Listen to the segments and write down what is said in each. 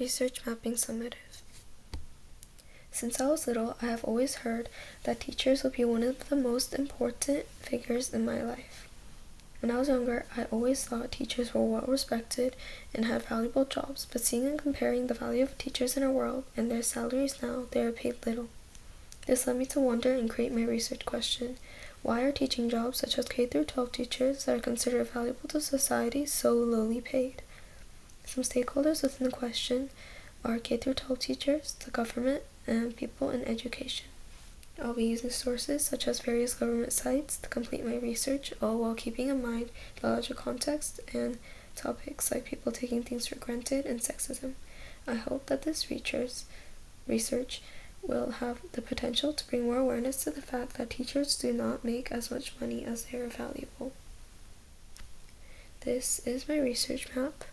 Research Mapping Summative. Since I was little, I have always heard that teachers will be one of the most important figures in my life. When I was younger, I always thought teachers were well respected and had valuable jobs, but seeing and comparing the value of teachers in our world and their salaries now, they are paid little. This led me to wonder and create my research question. Why are teaching jobs such as K-12 teachers that are considered valuable to society so lowly paid? Some stakeholders within the question are K-12 teachers, the government, and people in education. I'll be using sources such as various government sites to complete my research, all while keeping in mind the larger context and topics like people taking things for granted and sexism. I hope that this research will have the potential to bring more awareness to the fact that teachers do not make as much money as they are valuable. This is my research map,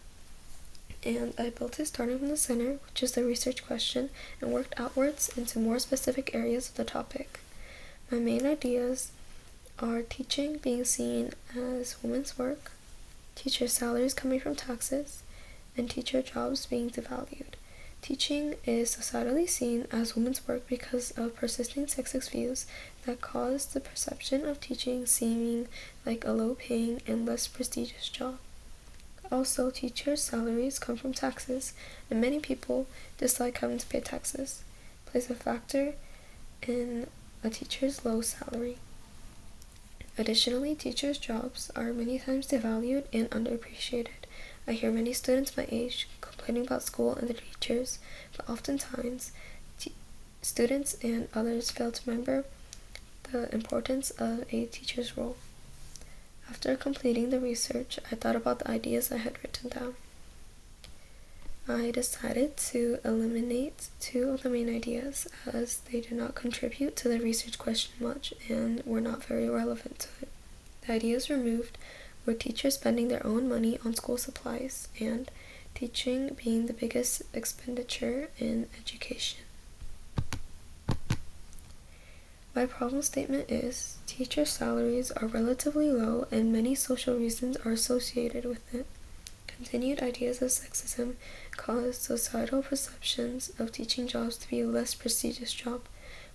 and I built it starting from the center, which is the research question, and worked outwards into more specific areas of the topic. My main ideas are teaching being seen as women's work, teacher salaries coming from taxes, and teacher jobs being devalued. Teaching is societally seen as women's work because of persisting sexist views that cause the perception of teaching seeming like a low-paying and less prestigious job. Also, teachers' salaries come from taxes, and many people dislike having to pay taxes, plays a factor in a teacher's low salary. Additionally, teachers' jobs are many times devalued and underappreciated. I hear many students my age complaining about school and the teachers, but oftentimes students and others fail to remember the importance of a teacher's role. After completing the research, I thought about the ideas I had written down. I decided to eliminate two of the main ideas as they do not contribute to the research question much and were not very relevant to it. The ideas removed were teachers spending their own money on school supplies and teaching being the biggest expenditure in education. My problem statement is, teacher salaries are relatively low and many social reasons are associated with it. Continued ideas of sexism cause societal perceptions of teaching jobs to be a less prestigious job.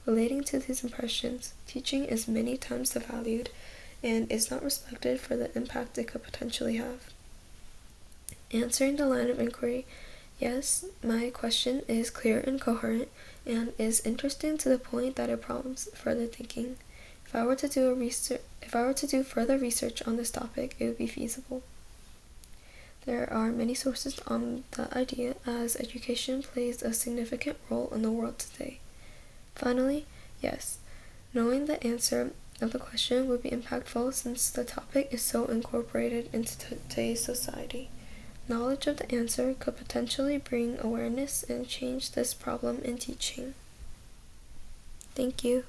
Relating to these impressions, teaching is many times devalued and is not respected for the impact it could potentially have. Answering the line of inquiry, yes, my question is clear and coherent and is interesting to the point that it prompts further thinking. If I were to do further research on this topic, it would be feasible. There are many sources on the idea as education plays a significant role in the world today. Finally, yes, knowing the answer of the question would be impactful since the topic is so incorporated into today's society. Knowledge of the answer could potentially bring awareness and change this problem in teaching. Thank you.